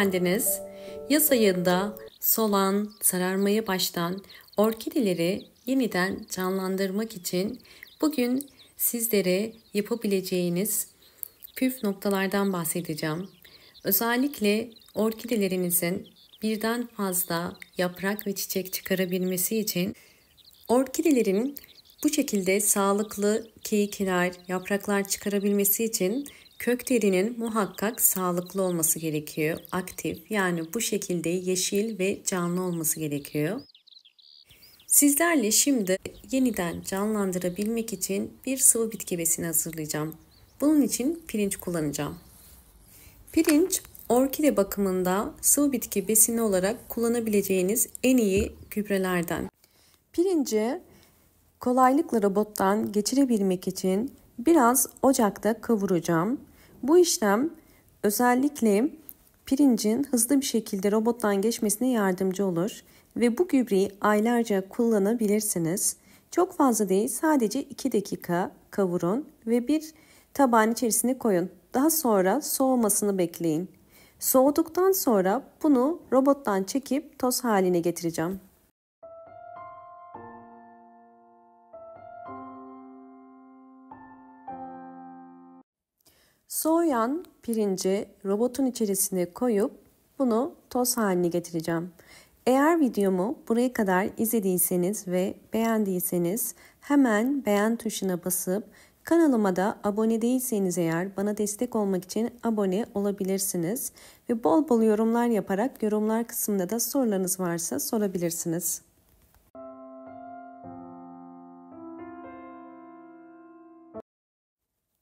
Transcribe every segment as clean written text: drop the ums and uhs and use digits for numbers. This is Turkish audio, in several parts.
geldiniz. Yaz ayında solan, sararmaya başlayan orkideleri yeniden canlandırmak için bugün sizlere yapabileceğiniz püf noktalardan bahsedeceğim. Özellikle orkidelerinizin birden fazla yaprak ve çiçek çıkarabilmesi için orkidelerin bu şekilde sağlıklı keyikler, yapraklar çıkarabilmesi için köklerinin muhakkak sağlıklı olması gerekiyor. Aktif, yani bu şekilde yeşil ve canlı olması gerekiyor. Sizlerle şimdi yeniden canlandırabilmek için bir sıvı bitki besini hazırlayacağım. Bunun için pirinç kullanacağım. Pirinç, orkide bakımında sıvı bitki besini olarak kullanabileceğiniz en iyi gübrelerden. Pirinci kolaylıkla robottan geçirebilmek için biraz ocakta kavuracağım. Bu işlem özellikle pirincin hızlı bir şekilde robottan geçmesine yardımcı olur ve bu gübreyi aylarca kullanabilirsiniz. Çok fazla değil, sadece 2 dakika kavurun ve bir tabağın içerisine koyun. Daha sonra soğumasını bekleyin. Soğuduktan sonra bunu robottan çekip toz haline getireceğim. Soğuyan pirinci robotun içerisine koyup bunu toz haline getireceğim. Eğer videomu buraya kadar izlediyseniz ve beğendiyseniz hemen beğen tuşuna basıp kanalıma da abone değilseniz eğer bana destek olmak için abone olabilirsiniz. Ve bol bol yorumlar yaparak yorumlar kısmında da sorularınız varsa sorabilirsiniz.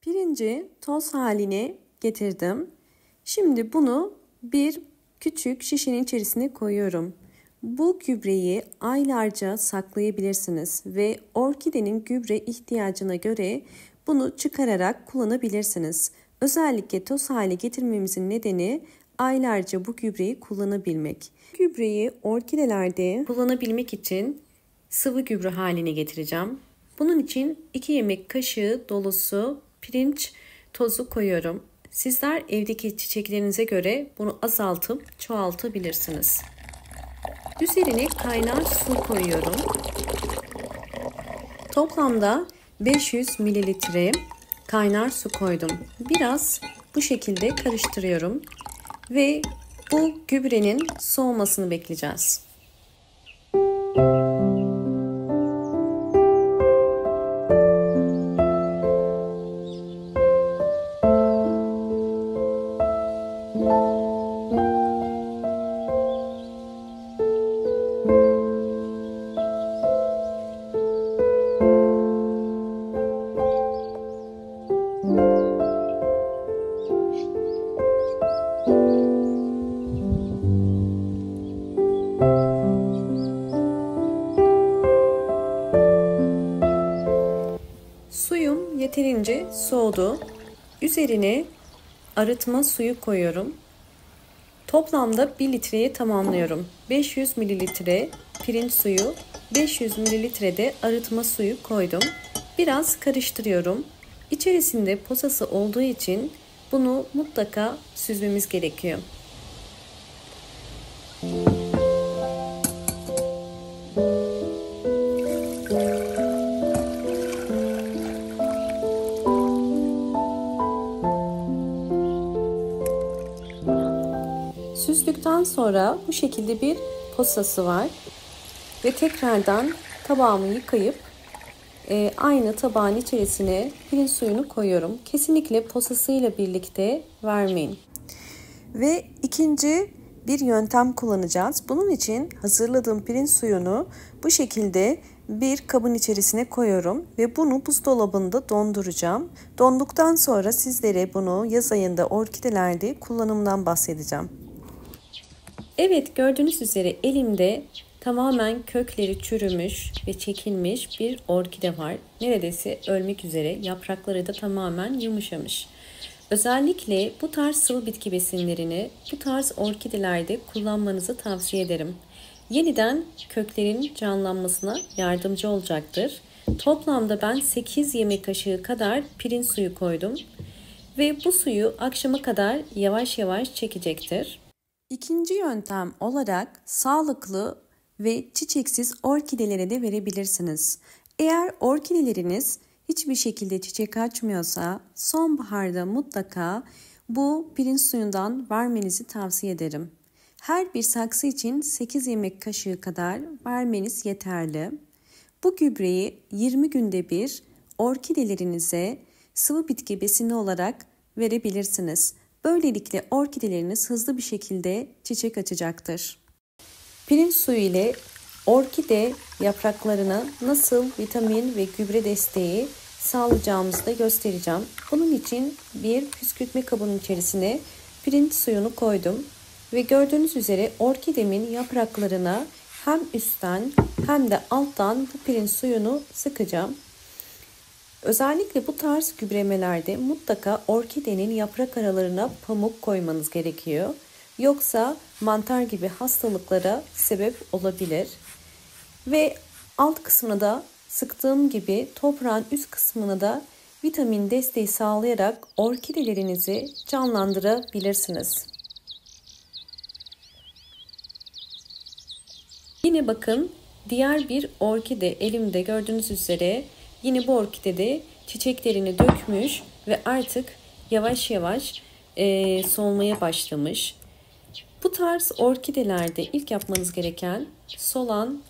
Pirinci toz haline getirdim. Şimdi bunu bir küçük şişenin içerisine koyuyorum. Bu gübreyi aylarca saklayabilirsiniz ve orkidenin gübre ihtiyacına göre bunu çıkararak kullanabilirsiniz. Özellikle toz hale getirmemizin nedeni aylarca bu gübreyi kullanabilmek. Gübreyi orkidelerde kullanabilmek için sıvı gübre haline getireceğim. Bunun için 2 yemek kaşığı dolusu pirinç tozu koyuyorum. Sizler evdeki çiçeklerinize göre bunu azaltıp çoğaltabilirsiniz. Üzerine kaynar su koyuyorum. Toplamda 500 mililitre kaynar su koydum. Biraz bu şekilde karıştırıyorum ve bu gübrenin soğumasını bekleyeceğiz. Suyum yeterince soğudu. Üzerine arıtma suyu koyuyorum. Toplamda 1 litreye tamamlıyorum. 500 mililitre pirinç suyu, 500 mililitre de arıtma suyu koydum. Biraz karıştırıyorum. İçerisinde posası olduğu için bunu mutlaka süzmemiz gerekiyor. Süzdükten sonra bu şekilde bir posası var ve tekrardan tabağımı yıkayıp aynı tabağın içerisine pirinç suyunu koyuyorum. Kesinlikle posasıyla birlikte vermeyin. Ve ikinci bir yöntem kullanacağız. Bunun için hazırladığım pirinç suyunu bu şekilde bir kabın içerisine koyuyorum ve bunu buzdolabında donduracağım. Donduktan sonra sizlere bunu yaz ayında orkidelerde kullanımından bahsedeceğim. Evet, gördüğünüz üzere elimde tamamen kökleri çürümüş ve çekilmiş bir orkide var. Neredeyse ölmek üzere, yaprakları da tamamen yumuşamış. Özellikle bu tarz sıvı bitki besinlerini bu tarz orkidelerde kullanmanızı tavsiye ederim. Yeniden köklerin canlanmasına yardımcı olacaktır. Toplamda ben 8 yemek kaşığı kadar pirinç suyu koydum ve bu suyu akşama kadar yavaş yavaş çekecektir. İkinci yöntem olarak sağlıklı ve çiçeksiz orkidelere de verebilirsiniz. Eğer orkideleriniz hiçbir şekilde çiçek açmıyorsa sonbaharda mutlaka bu pirinç suyundan vermenizi tavsiye ederim. Her bir saksı için 8 yemek kaşığı kadar vermeniz yeterli. Bu gübreyi 20 günde bir orkidelerinize sıvı bitki besini olarak verebilirsiniz. Böylelikle orkideleriniz hızlı bir şekilde çiçek açacaktır. Pirinç suyu ile orkide yapraklarına nasıl vitamin ve gübre desteği sağlayacağımızı da göstereceğim. Bunun için bir püskürtme kabının içerisine pirinç suyunu koydum ve gördüğünüz üzere orkidemin yapraklarına hem üstten hem de alttan bu pirinç suyunu sıkacağım. Özellikle bu tarz gübremelerde mutlaka orkidenin yaprak aralarına pamuk koymanız gerekiyor. Yoksa mantar gibi hastalıklara sebep olabilir. Ve alt kısmını da sıktığım gibi toprağın üst kısmını da vitamin desteği sağlayarak orkidelerinizi canlandırabilirsiniz. Yine bakın diğer bir orkide elimde gördüğünüz üzere yine bu orkide çiçeklerini dökmüş ve artık yavaş yavaş solmaya başlamış. Bu tarz orkidelerde ilk yapmanız gereken solan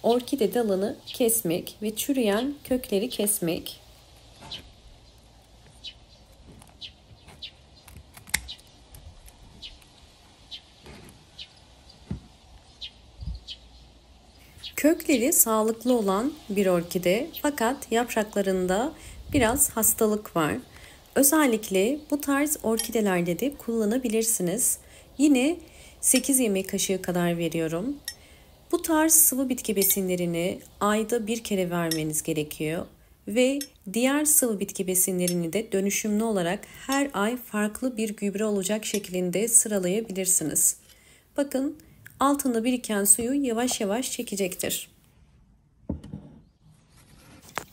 orkide dalını kesmek ve çürüyen kökleri kesmek. Kökleri sağlıklı olan bir orkide fakat yapraklarında biraz hastalık var. Özellikle bu tarz orkidelerde de kullanabilirsiniz. Yine 8 yemek kaşığı kadar veriyorum. Bu tarz sıvı bitki besinlerini ayda bir kere vermeniz gerekiyor. Ve diğer sıvı bitki besinlerini de dönüşümlü olarak her ay farklı bir gübre olacak şeklinde sıralayabilirsiniz. Bakın altında biriken suyu yavaş yavaş çekecektir.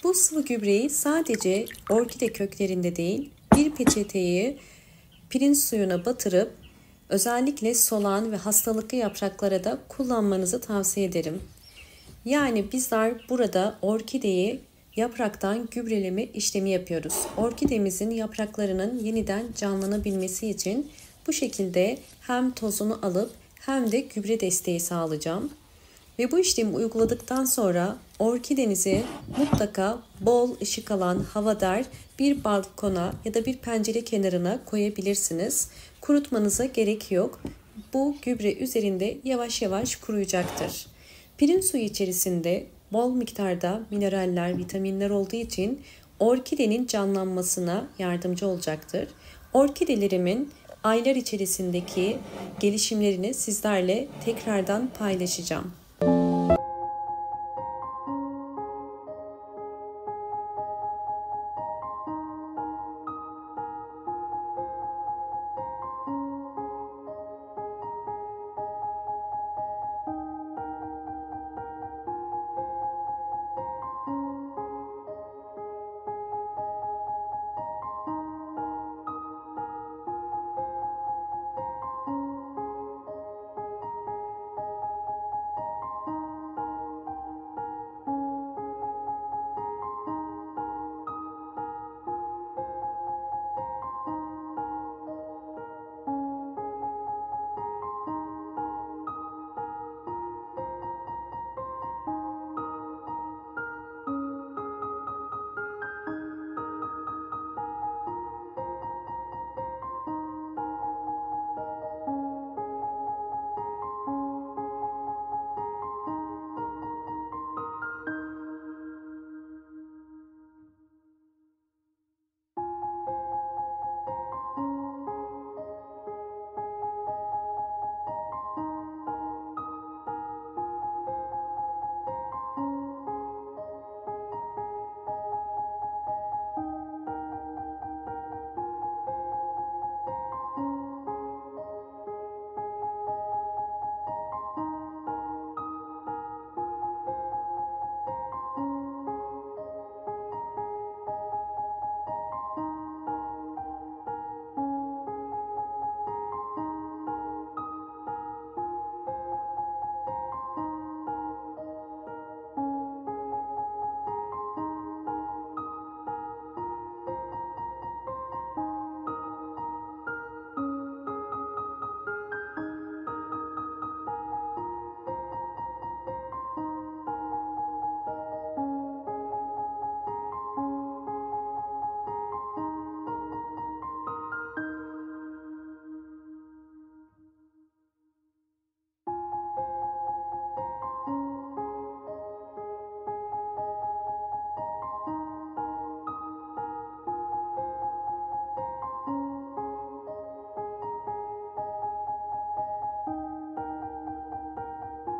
Bu sıvı gübreyi sadece orkide köklerinde değil, bir peçeteyi pirinç suyuna batırıp özellikle solan ve hastalıklı yapraklara da kullanmanızı tavsiye ederim. Yani bizler burada orkideyi yapraktan gübreleme işlemi yapıyoruz. Orkidemizin yapraklarının yeniden canlanabilmesi için bu şekilde hem tozunu alıp hem de gübre desteği sağlayacağım. Ve bu işlemi uyguladıktan sonra orkidenizi mutlaka bol ışık alan havadar bir balkona ya da bir pencere kenarına koyabilirsiniz. Kurutmanıza gerek yok. Bu gübre üzerinde yavaş yavaş kuruyacaktır. Pirinç suyu içerisinde bol miktarda mineraller, vitaminler olduğu için orkidenin canlanmasına yardımcı olacaktır. Orkidelerimin aylar içerisindeki gelişimlerini sizlerle tekrardan paylaşacağım.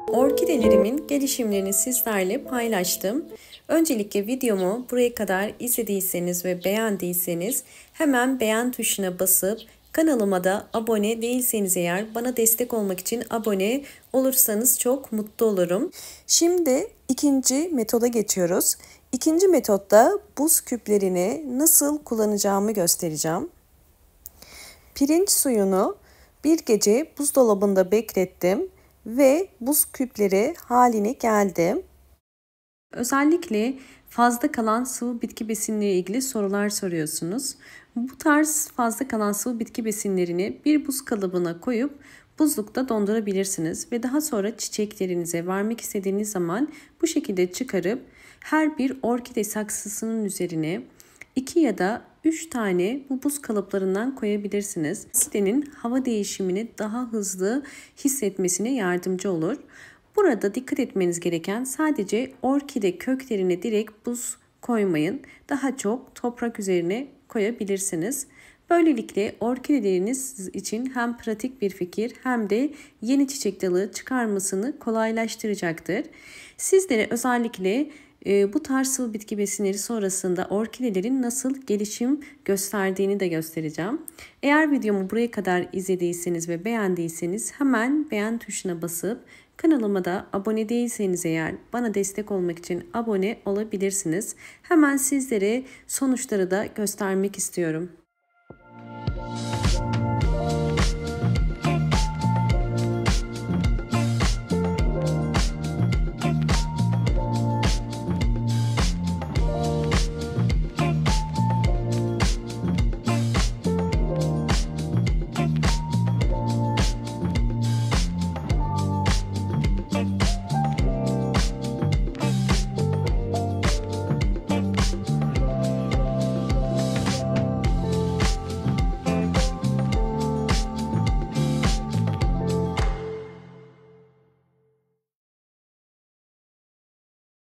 Orkidelerimin gelişimlerini sizlerle paylaştım. Öncelikle videomu buraya kadar izlediyseniz ve beğendiyseniz hemen beğen tuşuna basıp kanalıma da abone değilseniz eğer bana destek olmak için abone olursanız çok mutlu olurum. Şimdi ikinci metoda geçiyoruz. İkinci metotta buz küplerini nasıl kullanacağımı göstereceğim. Pirinç suyunu bir gece buzdolabında beklettim ve buz küpleri haline geldi. Özellikle fazla kalan sıvı bitki besinleri ilgili sorular soruyorsunuz. Bu tarz fazla kalan sıvı bitki besinlerini bir buz kalıbına koyup buzlukta dondurabilirsiniz ve daha sonra çiçeklerinize vermek istediğiniz zaman bu şekilde çıkarıp her bir orkide saksısının üzerine 2 ya da 3 tane bu buz kalıplarından koyabilirsiniz. Orkidenin hava değişimini daha hızlı hissetmesine yardımcı olur. Burada dikkat etmeniz gereken sadece orkide köklerine direkt buz koymayın. Daha çok toprak üzerine koyabilirsiniz. Böylelikle orkideleriniz için hem pratik bir fikir hem de yeni çiçek dalı çıkarmasını kolaylaştıracaktır. Sizlere özellikle bu tarz sıvı bitki besinleri sonrasında orkidelerin nasıl gelişim gösterdiğini de göstereceğim. Eğer videomu buraya kadar izlediyseniz ve beğendiyseniz hemen beğen tuşuna basıp kanalıma da abone değilseniz eğer bana destek olmak için abone olabilirsiniz. Hemen sizlere sonuçları da göstermek istiyorum.